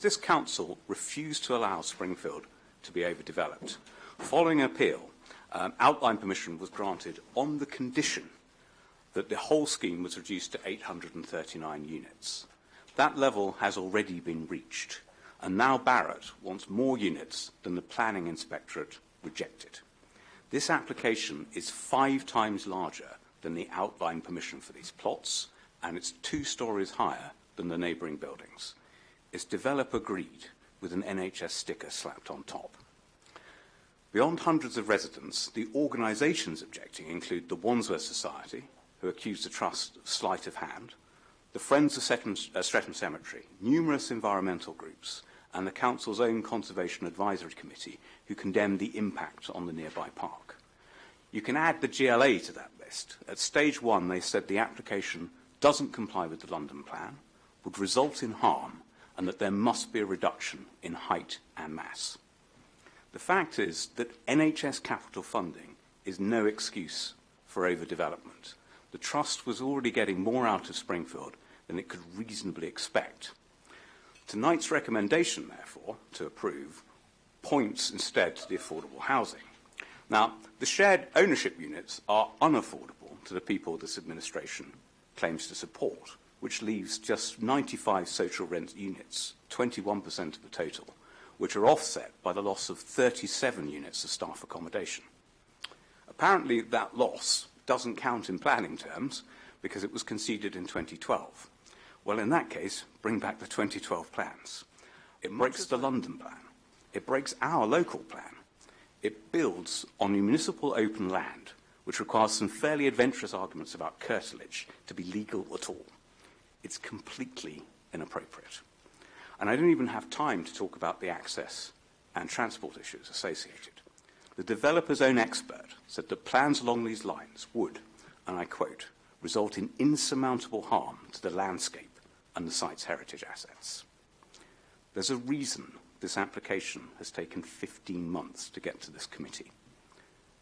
This council refused to allow Springfield to be overdeveloped. Following appeal, outline permission was granted on the condition that the whole scheme was reduced to 839 units. That level has already been reached, and now Barratt wants more units than the planning inspectorate rejected. This application is 5 times larger than the outline permission for these plots, and it's 2 stories higher than the neighbouring buildings. It's developer greed with an NHS sticker slapped on top. Beyond hundreds of residents, the organisations objecting include the Wandsworth Society, who accuse the Trust of sleight of hand, the Friends of Streatham Cemetery, numerous environmental groups, and the Council's own Conservation Advisory Committee, who condemned the impact on the nearby park. You can add the GLA to that list. At stage 1, they said the application doesn't comply with the London plan, would result in harm, and that there must be a reduction in height and mass. The fact is that NHS capital funding is no excuse for overdevelopment. The Trust was already getting more out of Springfield than it could reasonably expect. Tonight's recommendation, therefore, to approve, points instead to the affordable housing. Now, the shared ownership units are unaffordable to the people this administration claims to support, which leaves just 95 social rent units, 21% of the total, which are offset by the loss of 37 units of staff accommodation. Apparently, that loss doesn't count in planning terms because it was conceded in 2012. Well, in that case, bring back the 2012 plans. It breaks the London plan. It breaks our local plan. It builds on municipal open land, which requires some fairly adventurous arguments about curtilage to be legal at all. It's completely inappropriate. And I don't even have time to talk about the access and transport issues associated. The developer's own expert said that plans along these lines would, and I quote, result in insurmountable harm to the landscape and the site's heritage assets. There's a reason this application has taken 15 months to get to this committee.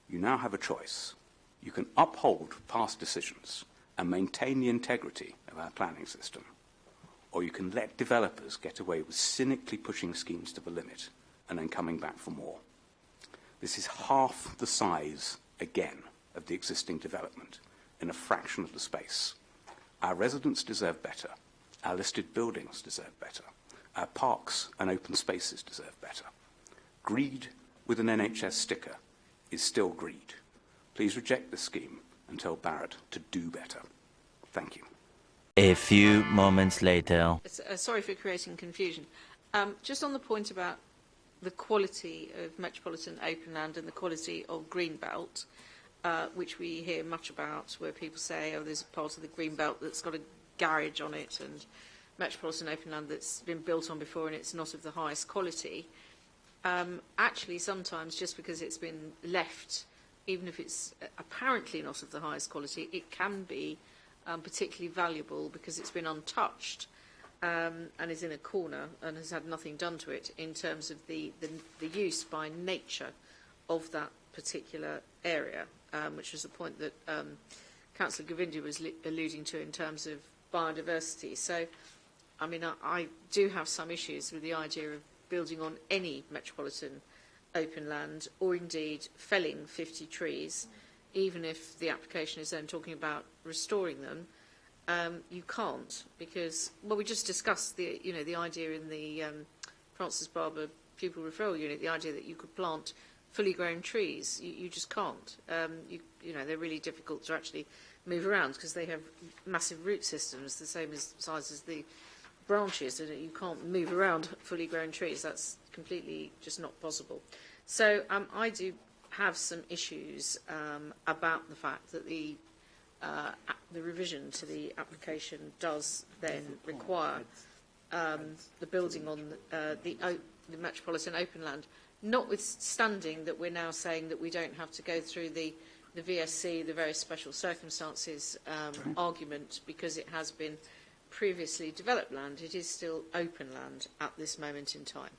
You now have a choice. You can uphold past decisions and maintain the integrity of our planning system, or you can let developers get away with cynically pushing schemes to the limit and then coming back for more. This is half the size, again, of the existing development in a fraction of the space. Our residents deserve better. Our listed buildings deserve better. Our parks and open spaces deserve better. Greed with an NHS sticker is still greed. Please reject this scheme and tell Barratt to do better. Thank you. A few moments later. Sorry for creating confusion. Just on the point about the quality of metropolitan open land and the quality of greenbelt, which we hear much about, where people say, oh, there's a part of the greenbelt that's got a garage on it and metropolitan open land that's been built on before and it's not of the highest quality. Actually, sometimes just because it's been left, even if it's apparently not of the highest quality, it can be particularly valuable because it's been untouched and is in a corner and has had nothing done to it in terms of the use by nature of that particular area, which was the point that Councillor Govinda was alluding to in terms of biodiversity. So, I mean, I do have some issues with the idea of building on any metropolitan open land, or indeed felling 50 trees, even if the application is then talking about restoring them. You can't, because, well, we just discussed the idea in the Francis Barber pupil referral unit, the idea that you could plant fully grown trees. You just can't. They're really difficult to actually move around because they have massive root systems, the same size as the branches, and you can't move around fully grown trees. That's completely just not possible. So I do have some issues about the fact that the revision to the application does then require the building on the metropolitan open land, notwithstanding that we're now saying that we don't have to go through the VSC, the very special circumstances argument, because it has been previously developed land. It is still open land at this moment in time.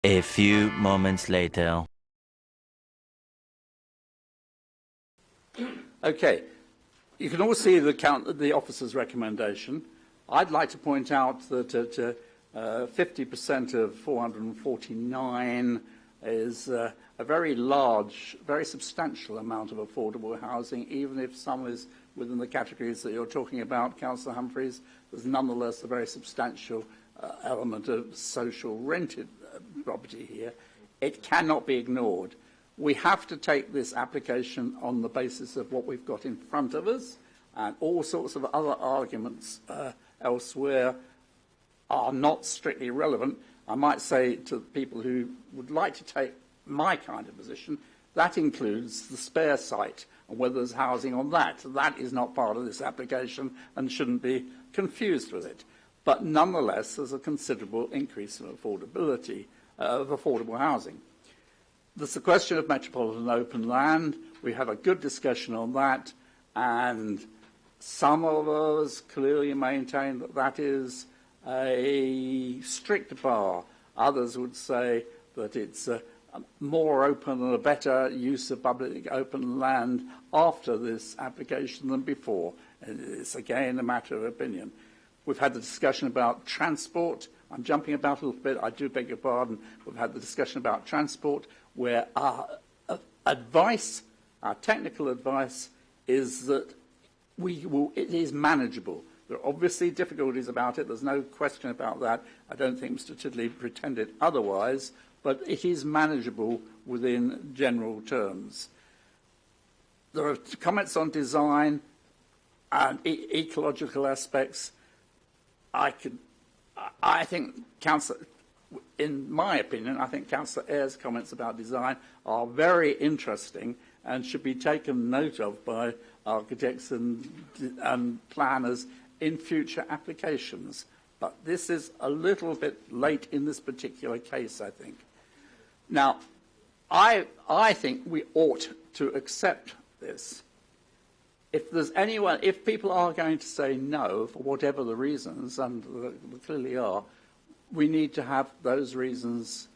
A few moments later. Okay. You can all see the officer's recommendation. I'd like to point out that 50% of 449 is a very large, very substantial amount of affordable housing, even if some is within the categories that you're talking about, Councillor Humphreys. There's nonetheless a very substantial element of social rented property here. It cannot be ignored. We have to take this application on the basis of what we've got in front of us, and all sorts of other arguments elsewhere are not strictly relevant. I might say to people who would like to take my kind of position, that includes the spare site and whether there's housing on that. That is not part of this application and shouldn't be confused with it. But nonetheless, there's a considerable increase in affordability of affordable housing. There's the question of metropolitan open land. We had a good discussion on that, and some of us clearly maintain that that is a strict bar. Others would say that it's a more open and a better use of public open land after this application than before. It's again a matter of opinion. We've had the discussion about transport. I'm jumping about a little bit, I do beg your pardon. We've had the discussion about transport, where our advice, our technical advice, is that it is manageable. There are obviously difficulties about it, there's no question about that. I don't think Mr. Tiddley pretended otherwise, but it is manageable within general terms. There are comments on design and ecological aspects. I think in my opinion, I think Councillor Ayres' comments about design are very interesting and should be taken note of by architects and planners in future applications. But this is a little bit late in this particular case, I think. Now, I think we ought to accept this. If people are going to say no for whatever the reasons, and there clearly are, we need to have those reasons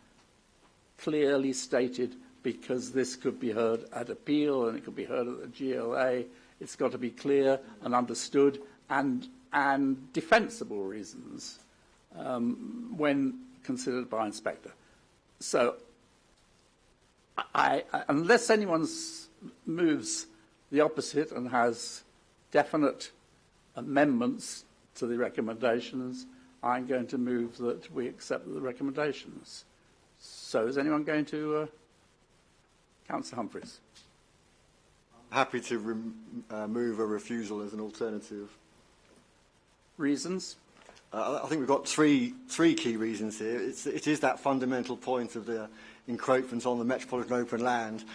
clearly stated, because this could be heard at appeal and it could be heard at the GLA. It's got to be clear and understood, and defensible reasons when considered by inspector. So, unless anyone moves the opposite and has definite amendments to the recommendations, I'm going to move that we accept the recommendations. So is anyone going to... Councillor Humphreys. I'm happy to move a refusal as an alternative. Reasons? I think we've got three key reasons here. It is that fundamental point of the encroachments on the metropolitan open land.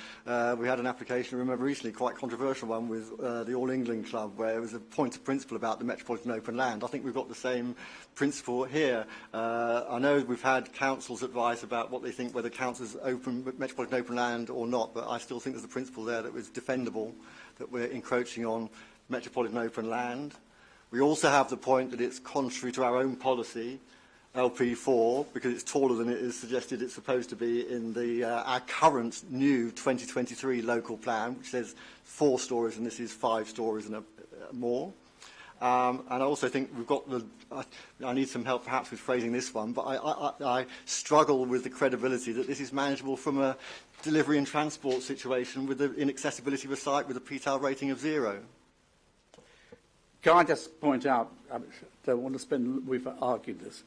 We had an application, I remember recently, quite controversial one with the All England Club, where it was a point of principle about the metropolitan open land. I think we've got the same principle here. I know we've had council's advice about what they think, whether council's metropolitan open land or not, but I still think there's a principle there that was defendable, that we're encroaching on metropolitan open land. We also have the point that it's contrary to our own policy, LP4, because it's taller than it is suggested it's supposed to be in our current new 2023 local plan, which says 4 stories, and this is 5 stories and more. And I also think we've got I need some help perhaps with phrasing this one, but I struggle with the credibility that this is manageable from a delivery and transport situation with the inaccessibility of a site with a PTAL rating of 0. Can I just point out, I don't want to spend, we've argued this.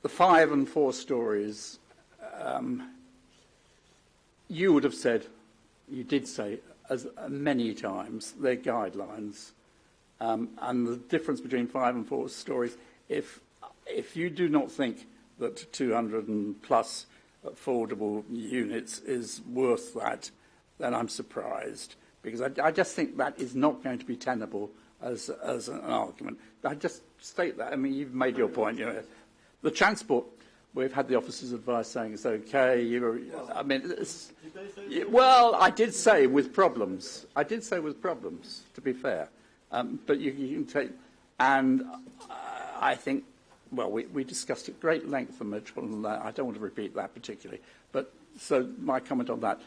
The 5 and 4 stories, you would have said, you did say as many times, they're guidelines. And the difference between 5 and 4 stories, if you do not think that 200 and plus affordable units is worth that, then I'm surprised. Because I just think that is not going to be tenable as an argument. I just state that. I mean, you've made your point. You know, the transport, we've had the officer's advice saying it's okay. I mean, well, I did say with problems. I did say with problems, to be fair. But you can take, and I think, well, we discussed at great length the metropolitan land. I don't want to repeat that particularly. But so my comment on that.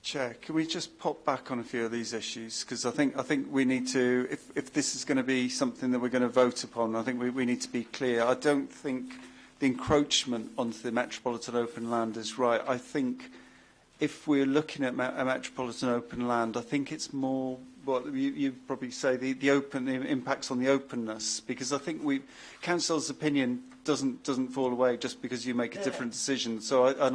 Chair, can we just pop back on a few of these issues? Because I think we need to, if this is going to be something that we're going to vote upon, I think we need to be clear. I don't think the encroachment onto the metropolitan open land is right. I think if we're looking at a metropolitan open land, I think it's more what you probably say the impacts on the openness, because I think council's opinion doesn't fall away just because you make a different decision. So I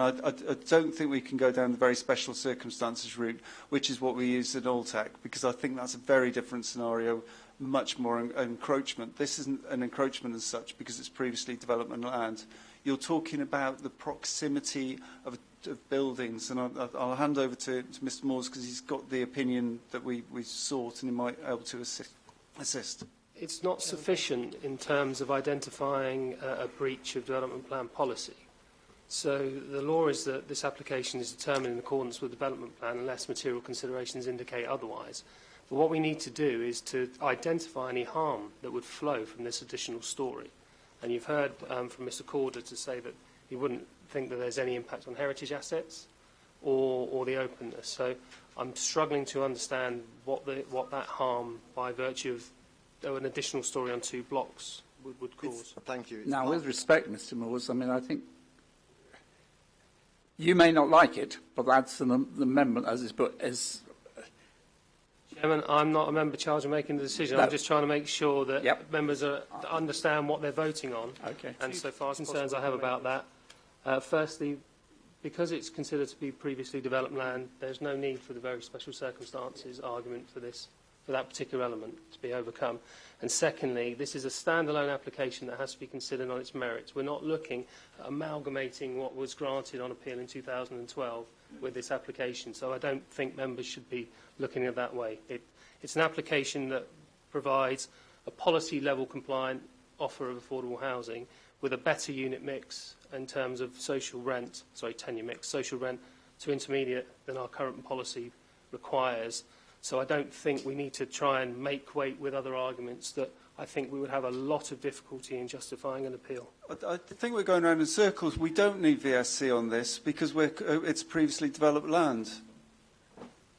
don't think we can go down the very special circumstances route, which is what we use in Alltech, because I think that's a very different scenario, much more encroachment. This isn't an encroachment as such because it's previously development land. You're talking about the proximity of buildings, and I'll hand over to Mr. Moores because he's got the opinion that we sought and he might be able to assist. It's not sufficient in terms of identifying a breach of development plan policy. So the law is that this application is determined in accordance with the development plan unless material considerations indicate otherwise. But what we need to do is to identify any harm that would flow from this additional story. And you've heard from Mr. Corder to say that he wouldn't think that there's any impact on heritage assets or the openness. So I'm struggling to understand what that harm by virtue of an additional story on 2 blocks would cause. Thank you. Now, with respect, Mr. Moores, I mean, I think you may not like it, but that's the amendment as is put. Chairman, I'm not a member charged of making the decision. No. I'm just trying to make sure that members understand what they're voting on. Okay. And so far as concerns I have about that, firstly, because it's considered to be previously developed land, there's no need for the very special circumstances argument for that particular element to be overcome. And secondly, this is a standalone application that has to be considered on its merits. We're not looking at amalgamating what was granted on appeal in 2012 with this application. So I don't think members should be looking at it that way. It's an application that provides a policy-level compliant offer of affordable housing with a better unit mix in terms of tenure mix, social rent to intermediate than our current policy requires. So I don't think we need to try and make weight with other arguments that I think we would have a lot of difficulty in justifying an appeal. I think we're going around in circles. We don't need VSC on this because it's previously developed land.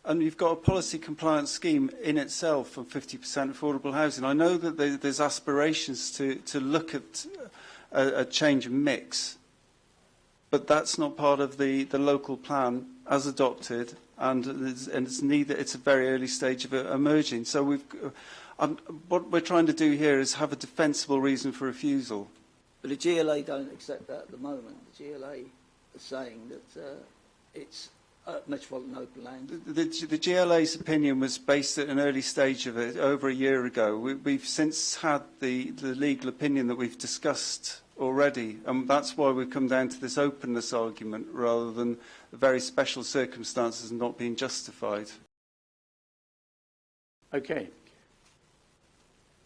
And you've got a policy compliance scheme in itself of 50% affordable housing. I know that there's aspirations to look at a change of mix, but that's not part of the local plan as adopted, and it's a very early stage of it emerging. So what we're trying to do here is have a defensible reason for refusal. But the GLA don't accept that at the moment. The GLA is saying that it's metropolitan open land. The GLA's opinion was based at an early stage of it over a year ago. We've since had the legal opinion that we've discussed already, and that's why we've come down to this openness argument rather than the very special circumstances not being justified. Okay.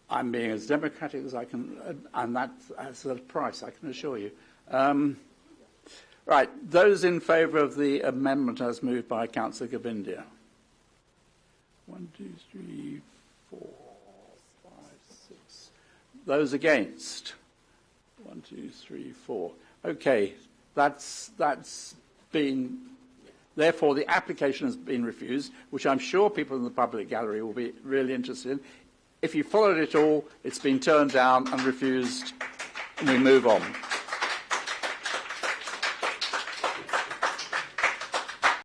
I'm being as democratic as I can, and that's at a price, I can assure you. Right, those in favour of the amendment as moved by Councillor Govindia. 1, 2, 3, 4, 5, 6. Those against? 1, 2, 3, 4. Okay, that's been. Therefore, the application has been refused, which I'm sure people in the public gallery will be really interested in. If you followed it all, it's been turned down and refused, and we move on.